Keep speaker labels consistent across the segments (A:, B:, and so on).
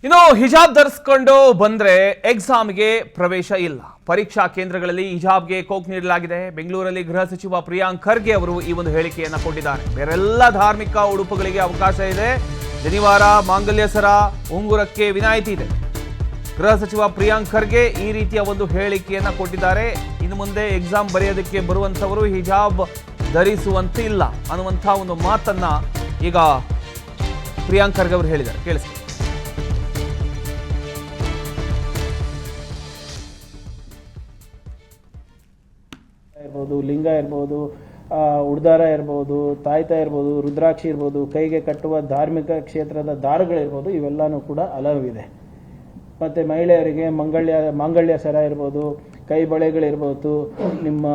A: ಇನ್ನು ಹಿಜಾಬ್ ಧರಿಸಿಕೊಂಡು ಬಂದ್ರೆ ಎಕ್ಸಾಮ್ಗೆ ಪ್ರವೇಶ ಇಲ್ಲ. ಪರೀಕ್ಷಾ ಕೇಂದ್ರಗಳಲ್ಲಿ ಹಿಜಾಬ್ಗೆ ಕೋಕ್ ನೀಡಲಾಗಿದೆ. ಬೆಂಗಳೂರಲ್ಲಿ ಗೃಹ ಸಚಿವ ಪ್ರಿಯಾಂಕ್ ಖರ್ಗೆ ಅವರು ಈ ಒಂದು ಹೇಳಿಕೆಯನ್ನ ಕೊಟ್ಟಿದ್ದಾರೆ. ಬೇರೆಲ್ಲ ಧಾರ್ಮಿಕ ಉಡುಪುಗಳಿಗೆ ಅವಕಾಶ ಇದೆ. ಶನಿವಾರ ಮಾಂಗಲ್ಯ ಸರ, ಉಂಗುರಕ್ಕೆ ವಿನಾಯಿತಿ ಇದೆ. ಗೃಹ ಸಚಿವ ಪ್ರಿಯಾಂಕ್ ಖರ್ಗೆ ಈ ರೀತಿಯ ಒಂದು ಹೇಳಿಕೆಯನ್ನ ಕೊಟ್ಟಿದ್ದಾರೆ. ಇನ್ನು ಮುಂದೆ ಎಕ್ಸಾಮ್ ಬರೆಯೋದಕ್ಕೆ ಬರುವಂತವರು ಹಿಜಾಬ್ ಧರಿಸುವಂತಿಲ್ಲ ಅನ್ನುವಂಥ ಒಂದು ಮಾತನ್ನ ಈಗ ಪ್ರಿಯಾಂಕ್ ಖರ್ಗೆ ಅವರು ಹೇಳಿದ್ದಾರೆ. ಕೇಳಿಸಿ.
B: ಇರ್ಬೋದು, ಲಿಂಗ ಇರ್ಬೋದು, ಉಡ್ದಾರ ಇರ್ಬೋದು, ತಾಯ್ತ ಇರ್ಬೋದು, ರುದ್ರಾಕ್ಷಿ ಇರ್ಬೋದು, ಕೈಗೆ ಕಟ್ಟುವ ಧಾರ್ಮಿಕ ಕ್ಷೇತ್ರದ ದಾರಗಳಿರ್ಬೋದು, ಇವೆಲ್ಲನೂ ಕೂಡ ಅಲವ್ ಇದೆ. ಮತ್ತು ಮಹಿಳೆಯರಿಗೆ ಮಾಂಗಲ್ಯ ಸರ ಇರ್ಬೋದು, ಕೈ ಬಳೆಗಳಿರ್ಬೋದು, ನಿಮ್ಮ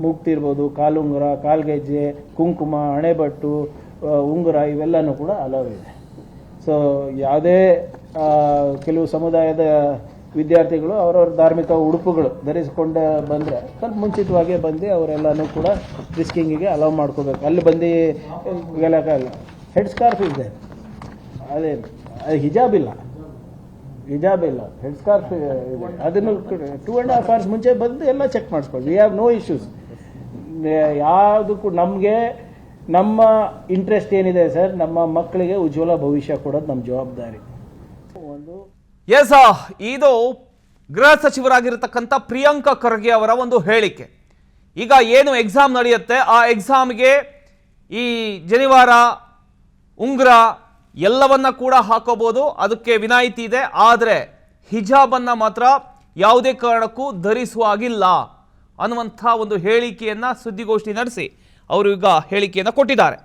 B: ಮೂಗ್ತಿ ಇರ್ಬೋದು, ಕಾಲುಂಗುರ, ಕಾಲ್ಗೆಜ್ಜೆ, ಕುಂಕುಮ, ಹಣೆಬಟ್ಟು, ಉಂಗುರ ಇವೆಲ್ಲನೂ ಕೂಡ ಅಲವ್ ಇದೆ. ಸೊ ಯಾವುದೇ ಕೆಲವು ಸಮುದಾಯದ ವಿದ್ಯಾರ್ಥಿಗಳು ಅವರವ್ರ ಧಾರ್ಮಿಕ ಉಡುಪುಗಳು ಧರಿಸಿಕೊಂಡು ಬಂದರೆ ಸ್ವಲ್ಪ ಮುಂಚಿತವಾಗಿ ಬಂದು ಅವರೆಲ್ಲನೂ ಕೂಡ ರಿಸ್ಕಿಂಗಿಗೆ ಅಲೌ ಮಾಡ್ಕೋಬೇಕು. ಅಲ್ಲಿ ಬಂದು ಹೇಳೋಕ್ಕಾಗಲ್ಲ. ಹೆಡ್ ಸ್ಕಾರ್ಫ್ ಇದೆ, ಅದೇ ಹಿಜಾಬ್ ಇಲ್ಲ, ಹೆಡ್ ಸ್ಕಾರ್ಫ್ ಇದೆ. ಅದನ್ನು 2.5 hours ಮುಂಚೆ ಬಂದು ಎಲ್ಲ ಚೆಕ್ ಮಾಡಿಸ್ಕೊಳ್ಳಿ. We have no issues. ಯಾವುದಕ್ಕೂ ನಮಗೆ ನಮ್ಮ ಇಂಟ್ರೆಸ್ಟ್ ಏನಿದೆ ಸರ್, ನಮ್ಮ ಮಕ್ಕಳಿಗೆ ಉಜ್ವಲ ಭವಿಷ್ಯ ಕೊಡೋದು ನಮ್ಮ ಜವಾಬ್ದಾರಿ.
A: ಎಸ್, ಇದು ಗೃಹ ಸಚಿವರಾಗಿರತಕ್ಕಂಥ ಪ್ರಿಯಾಂಕ್ ಖರ್ಗೆ ಅವರ ಒಂದು ಹೇಳಿಕೆ. ಈಗ ಏನು ಎಕ್ಸಾಮ್ ನಡೆಯುತ್ತೆ, ಆ ಎಕ್ಸಾಮ್ಗೆ ಈ ಜನಿವಾರ, ಉಂಗುರ ಎಲ್ಲವನ್ನ ಕೂಡ ಹಾಕೋಬಹುದು, ಅದಕ್ಕೆ ವಿನಾಯಿತಿ ಇದೆ. ಆದರೆ ಹಿಜಾಬನ್ನ ಮಾತ್ರ ಯಾವುದೇ ಕಾರಣಕ್ಕೂ ಧರಿಸುವಾಗಿಲ್ಲ ಅನ್ನುವಂಥ ಒಂದು ಹೇಳಿಕೆಯನ್ನ ಸುದ್ದಿಗೋಷ್ಠಿ ನಡೆಸಿ ಅವರು ಈಗ ಹೇಳಿಕೆಯನ್ನ ಕೊಟ್ಟಿದ್ದಾರೆ.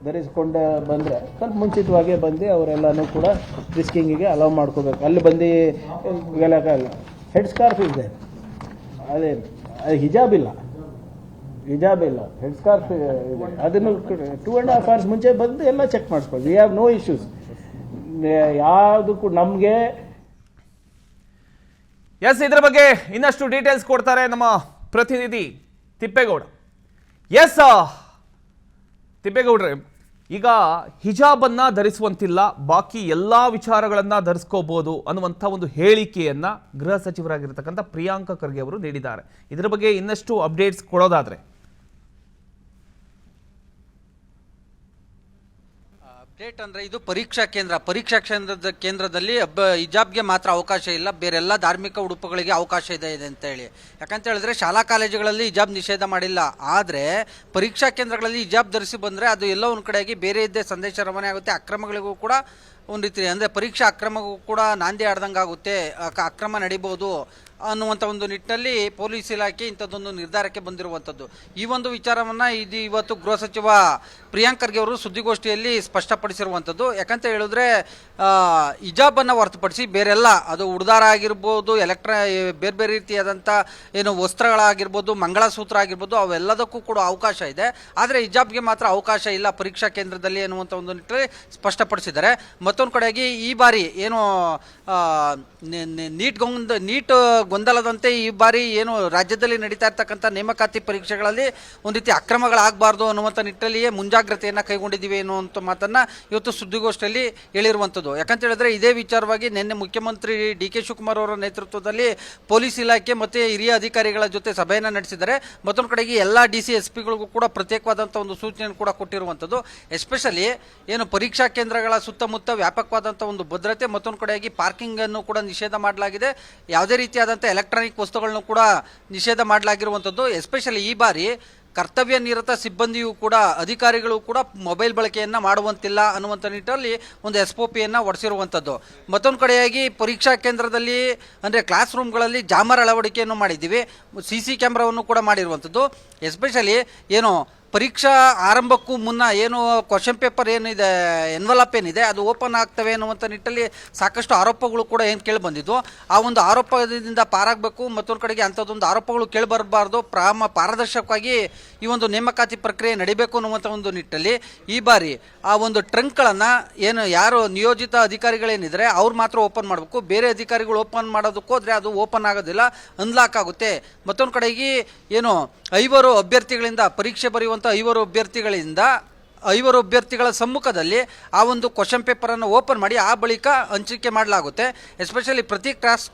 B: ಧರಿಸಿಕೊಂಡು ಬಂದರೆ ಸ್ವಲ್ಪ ಮುಂಚಿತವಾಗಿ ಬಂದು ಅವರೆಲ್ಲನೂ ಕೂಡ ರಿಸ್ಕಿಂಗಿಗೆ ಅಲೌ ಮಾಡ್ಕೋಬೇಕು. ಅಲ್ಲಿ ಬಂದು ಹೇಳೋಕ್ಕಾಗಲ್ಲ. ಹೆಡ್ ಸ್ಕಾರ್ಫ್ ಇದೆ, ಅದೇ ಹಿಜಾಬ್ ಇಲ್ಲ, ಹೆಡ್ ಸ್ಕಾರ್ಫ್ ಇದೆ. ಅದನ್ನು 2.5 hours ಮುಂಚೆ ಬಂದು ಎಲ್ಲ ಚೆಕ್ ಮಾಡಿಸ್ಕೊಳ್ಳಿ. We have no issues. ಯಾವುದಕ್ಕೂ ನಮಗೆ
A: ಎಸ್, ಇದರ ಬಗ್ಗೆ ಇನ್ನಷ್ಟು ಡೀಟೇಲ್ಸ್ ಕೊಡ್ತಾರೆ ನಮ್ಮ ಪ್ರತಿನಿಧಿ ತಿಪ್ಪೇಗೌಡ. ಎಸ್ ತಿಪ್ಪೇಗೌಡ್ರೆ, ಈಗ ಹಿಜಾಬನ್ನ ಧರಿಸುವಂತಿಲ್ಲ, ಬಾಕಿ ಎಲ್ಲಾ ವಿಚಾರಗಳನ್ನ ಧರಿಸ್ಕೋಬಹುದು ಅನ್ನುವಂಥ ಒಂದು ಹೇಳಿಕೆಯನ್ನ ಗೃಹ ಸಚಿವರಾಗಿರ್ತಕ್ಕಂಥ ಪ್ರಿಯಾಂಕ್ ಖರ್ಗೆ ಅವರು ನೀಡಿದ್ದಾರೆ. ಇದರ ಬಗ್ಗೆ ಇನ್ನಷ್ಟು ಅಪ್ಡೇಟ್ಸ್ ಕೊಡೋದಾದ್ರೆ
C: ಅಪ್ಡೇಟ್ ಅಂದರೆ ಇದು ಪರೀಕ್ಷಾ ಕೇಂದ್ರದಲ್ಲಿ ಹಿಜಾಬ್ಗೆ ಮಾತ್ರ ಅವಕಾಶ ಇಲ್ಲ, ಬೇರೆಲ್ಲ ಧಾರ್ಮಿಕ ಉಡುಪುಗಳಿಗೆ ಅವಕಾಶ ಇದೆ ಅಂತ ಹೇಳಿ. ಯಾಕಂತ ಹೇಳಿದ್ರೆ ಶಾಲಾ ಕಾಲೇಜುಗಳಲ್ಲಿ ಹಿಜಾಬ್ ನಿಷೇಧ ಮಾಡಿಲ್ಲ, ಆದರೆ ಪರೀಕ್ಷಾ ಕೇಂದ್ರಗಳಲ್ಲಿ ಹಿಜಾಬ್ ಧರಿಸಿ ಬಂದರೆ ಅದು ಎಲ್ಲೋ ಒಂದು ಕಡೆಯಾಗಿ ಬೇರೆ ಇದ್ದೇ ಸಂದೇಶ ರವಾನೆ ಆಗುತ್ತೆ. ಅಕ್ರಮಗಳಿಗೂ ಕೂಡ ಒಂದು ರೀತಿ ಅಂದರೆ ಪರೀಕ್ಷಾ ಅಕ್ರಮಗೂ ಕೂಡ ನಾಂದಿ ಆಡ್ದಂಗೆ ಆಗುತ್ತೆ, ಅಕ್ರಮ ನಡೀಬೋದು ಅನ್ನುವಂಥ ಒಂದು ನಿಟ್ಟಿನಲ್ಲಿ ಪೊಲೀಸ್ ಇಲಾಖೆ ಇಂಥದ್ದೊಂದು ನಿರ್ಧಾರಕ್ಕೆ ಬಂದಿರುವಂಥದ್ದು. ಈ ಒಂದು ವಿಚಾರವನ್ನು ಇವತ್ತು ಗೃಹ ಸಚಿವ ಪ್ರಿಯಾಂಕ್ ಖರ್ಗೆ ಅವರು ಸುದ್ದಿಗೋಷ್ಠಿಯಲ್ಲಿ ಸ್ಪಷ್ಟಪಡಿಸಿರುವಂಥದ್ದು. ಯಾಕಂತ ಹೇಳಿದ್ರೆ ಹಿಜಾಬನ್ನು ಹೊರತುಪಡಿಸಿ ಬೇರೆಲ್ಲ, ಅದು ಉಡ್ದಾರ ಆಗಿರ್ಬೋದು, ಬೇರೆ ಬೇರೆ ರೀತಿಯಾದಂಥ ಏನು ವಸ್ತ್ರಗಳಾಗಿರ್ಬೋದು, ಮಂಗಳಸೂತ್ರ ಆಗಿರ್ಬೋದು, ಅವೆಲ್ಲದಕ್ಕೂ ಕೂಡ ಅವಕಾಶ ಇದೆ. ಆದರೆ ಹಿಜಾಬ್ಗೆ ಮಾತ್ರ ಅವಕಾಶ ಇಲ್ಲ ಪರೀಕ್ಷಾ ಕೇಂದ್ರದಲ್ಲಿ ಅನ್ನುವಂಥ ಒಂದು ನಿಟ್ಟಿನಲ್ಲಿ ಸ್ಪಷ್ಟಪಡಿಸಿದ್ದಾರೆ. ಮತ್ತೊಂದು ಕಡೆಯಾಗಿ ಈ ಬಾರಿ ಏನು ನೀಟ್ ಗೊಂದಲದಂತೆ ಈ ಬಾರಿ ಏನು ರಾಜ್ಯದಲ್ಲಿ ನಡೀತಾ ಇರ್ತಕ್ಕಂಥ ನೇಮಕಾತಿ ಪರೀಕ್ಷೆಗಳಲ್ಲಿ ಒಂದು ರೀತಿ ಅಕ್ರಮಗಳಾಗಬಾರ್ದು ಅನ್ನುವಂಥ ನಿಟ್ಟಿನಲ್ಲಿಯೇ ಮುಂಜಾಗ್ರತೆಯನ್ನು ಕೈಗೊಂಡಿದ್ದೀವಿ ಅನ್ನುವಂಥ ಮಾತನ್ನು ಇವತ್ತು ಸುದ್ದಿಗೋಷ್ಠಿಯಲ್ಲಿ ಹೇಳಿರುವಂಥದ್ದು. ಯಾಕಂತ ಹೇಳಿದ್ರೆ ಇದೇ ವಿಚಾರವಾಗಿ ನಿನ್ನೆ ಮುಖ್ಯಮಂತ್ರಿ ಡಿ.ಕೆ. ಶಿವಕುಮಾರ್ ಅವರ ನೇತೃತ್ವದಲ್ಲಿ ಪೊಲೀಸ್ ಇಲಾಖೆ ಮತ್ತು ಹಿರಿಯ ಅಧಿಕಾರಿಗಳ ಜೊತೆ ಸಭೆಯನ್ನು ನಡೆಸಿದ್ದಾರೆ. ಮತ್ತೊಂದು ಕಡೆಗೆ ಎಲ್ಲ DC SP-ಗಳಿಗೂ ಕೂಡ ಪ್ರತ್ಯೇಕವಾದಂಥ ಒಂದು ಸೂಚನೆಯನ್ನು ಕೂಡ ಕೊಟ್ಟಿರುವಂಥದ್ದು. ಎಸ್ಪೆಷಲಿ ಏನು ಪರೀಕ್ಷಾ ಕೇಂದ್ರಗಳ ಸುತ್ತಮುತ್ತ ವ್ಯಾಪಕವಾದಂಥ ಒಂದು ಭದ್ರತೆ, ಮತ್ತೊಂದು ಕಡೆಯಾಗಿ ಪಾರ್ಕಿಂಗನ್ನು ಕೂಡ ನಿಷೇಧ ಮಾಡಲಾಗಿದೆ. ಯಾವುದೇ ರೀತಿಯಾದಂಥ ಎಲೆಕ್ಟ್ರಾನಿಕ್ ವಸ್ತುಗಳನ್ನು ಕೂಡ ನಿಷೇಧ ಮಾಡಲಾಗಿರುವಂಥದ್ದು. ಎಸ್ಪೆಷಲಿ ಈ ಬಾರಿ ಕರ್ತವ್ಯ ನಿರತ ಸಿಬ್ಬಂದಿಯೂ ಕೂಡ, ಅಧಿಕಾರಿಗಳು ಕೂಡ ಮೊಬೈಲ್ ಬಳಕೆಯನ್ನು ಮಾಡುವಂತಿಲ್ಲ ಅನ್ನುವಂಥ ನಿಟ್ಟಿನಲ್ಲಿ ಒಂದು SOP-ಯನ್ನು ಹೊರಡಿಸಿರುವಂಥದ್ದು. ಮತ್ತೊಂದು ಕಡೆಯಾಗಿ ಪರೀಕ್ಷಾ ಕೇಂದ್ರದಲ್ಲಿ ಅಂದರೆ ಕ್ಲಾಸ್ ರೂಮ್ಗಳಲ್ಲಿ ಜಾಮರ್ ಅಳವಡಿಕೆಯನ್ನು ಮಾಡಿದ್ದೀವಿ, CC ಕ್ಯಾಮ್ರಾವನ್ನು ಕೂಡ ಮಾಡಿರುವಂಥದ್ದು. ಎಸ್ಪೆಷಲಿ ಏನು ಪರೀಕ್ಷಾ ಆರಂಭಕ್ಕೂ ಮುನ್ನ ಏನು ಕ್ವಶನ್ ಪೇಪರ್ ಏನಿದೆ, ಎನ್ವಲಪ್ ಏನಿದೆ, ಅದು ಓಪನ್ ಆಗ್ತವೆ ಅನ್ನುವಂಥ ನಿಟ್ಟಲ್ಲಿ ಸಾಕಷ್ಟು ಆರೋಪಗಳು ಕೂಡ ಏನು ಕೇಳಿ ಬಂದಿದ್ದು. ಆ ಒಂದು ಆರೋಪದಿಂದ ಪಾರಾಗಬೇಕು, ಮತ್ತೊಂದು ಕಡೆಗೆ ಅಂಥದ್ದೊಂದು ಆರೋಪಗಳು ಕೇಳಿಬರಬಾರ್ದು, ಪಾರದರ್ಶಕವಾಗಿ ಈ ಒಂದು ನೇಮಕಾತಿ ಪ್ರಕ್ರಿಯೆ ನಡೀಬೇಕು ಅನ್ನುವಂಥ ಒಂದು ನಿಟ್ಟಲ್ಲಿ ಈ ಬಾರಿ ಆ ಒಂದು ಟ್ರಂಕ್ಗಳನ್ನು ಏನು ಯಾರು ನಿಯೋಜಿತ ಅಧಿಕಾರಿಗಳೇನಿದ್ದಾರೆ ಅವ್ರು ಮಾತ್ರ ಓಪನ್ ಮಾಡಬೇಕು. ಬೇರೆ ಅಧಿಕಾರಿಗಳು ಓಪನ್ ಮಾಡೋದಕ್ಕೆ ಹೋದರೆ ಅದು ಓಪನ್ ಆಗೋದಿಲ್ಲ, ಅನ್ಲಾಕ್ ಆಗುತ್ತೆ. ಮತ್ತೊಂದು ಕಡೆಗೆ ಏನು 5 ಅಭ್ಯರ್ಥಿಗಳಿಂದ ಪರೀಕ್ಷೆ ಬರೆಯುವಂಥ 5 ಅಭ್ಯರ್ಥಿಗಳ ಸಮ್ಮುಖದಲ್ಲಿ ಆ ಒಂದು ಕ್ವಶನ್ ಪೇಪರನ್ನು ಓಪನ್ ಮಾಡಿ ಆ ಬಳಿಕ ಹಂಚಿಕೆ ಮಾಡಲಾಗುತ್ತೆ. ಎಸ್ಪೆಷಲಿ ಪ್ರತಿ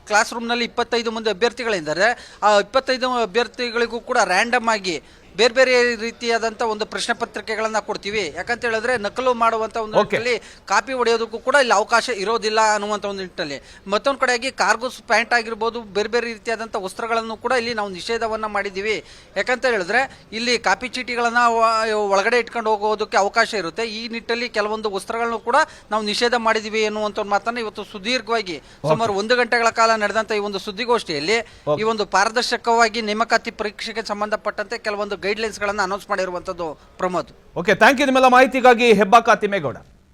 C: ಕ್ಲಾಸ್ ರೂಮ್ನಲ್ಲಿ 25 ಮಂದಿ ಅಭ್ಯರ್ಥಿಗಳಿದ್ದಾರೆ. ಆ 25 ಅಭ್ಯರ್ಥಿಗಳಿಗೂ ಕೂಡ ರ್ಯಾಂಡಮ್ ಆಗಿ ಬೇರೆ ಬೇರೆ ರೀತಿಯಾದಂಥ ಒಂದು ಪ್ರಶ್ನೆ ಪತ್ರಿಕೆಗಳನ್ನ ಕೊಡ್ತೀವಿ. ಯಾಕಂತ ಹೇಳಿದ್ರೆ ನಕಲು ಮಾಡುವಂಥ ಒಂದು ನಿಟ್ಟಿನಲ್ಲಿ ಕಾಪಿ ಹೊಡೆಯೋದಕ್ಕೂ ಕೂಡ ಇಲ್ಲಿ ಅವಕಾಶ ಇರೋದಿಲ್ಲ ಅನ್ನುವಂಥ ಒಂದು ನಿಟ್ಟಿನಲ್ಲಿ. ಮತ್ತೊಂದು ಕಡೆಯಾಗಿ ಕಾರ್ಗೋಸ್ ಪ್ಯಾಂಟ್ ಆಗಿರ್ಬೋದು, ಬೇರೆ ಬೇರೆ ರೀತಿಯಾದಂಥ ವಸ್ತ್ರಗಳನ್ನು ಕೂಡ ಇಲ್ಲಿ ನಾವು ನಿಷೇಧವನ್ನು ಮಾಡಿದ್ದೀವಿ. ಯಾಕಂತ ಹೇಳಿದ್ರೆ ಇಲ್ಲಿ ಕಾಪಿ ಚೀಟಿಗಳನ್ನು ಒಳಗಡೆ ಇಟ್ಕೊಂಡು ಹೋಗೋದಕ್ಕೆ ಅವಕಾಶ ಇರುತ್ತೆ. ಈ ನಿಟ್ಟಲ್ಲಿ ಕೆಲವೊಂದು ವಸ್ತ್ರಗಳನ್ನು ಕೂಡ ನಾವು ನಿಷೇಧ ಮಾಡಿದ್ದೀವಿ ಎನ್ನುವಂಥ ಒಂದು ಮಾತನ್ನು ಇವತ್ತು ಸುದೀರ್ಘವಾಗಿ ಸುಮಾರು 1 ಗಂಟೆಗಳ ಕಾಲ ನಡೆದಂಥ ಈ ಒಂದು ಸುದ್ದಿಗೋಷ್ಠಿಯಲ್ಲಿ ಈ ಒಂದು ಪಾರದರ್ಶಕವಾಗಿ ನೇಮಕಾತಿ ಪರೀಕ್ಷೆಗೆ ಸಂಬಂಧಪಟ್ಟಂತೆ ಕೆಲವೊಂದು ಗೈಡ್ಲೈನ್ಸ್ ಗಳನ್ನು ಅನೌನ್ಸ್ ಮಾಡಿರುವಂತದ್ದು. Pramod,
A: okay, thank you. ನಿಮ್ಮೆಲ್ಲ ಮಾಹಿತಿಗಾಗಿ ಹೆಬ್ಬಾಕ ತಿಮ್ಮೇಗೌಡ.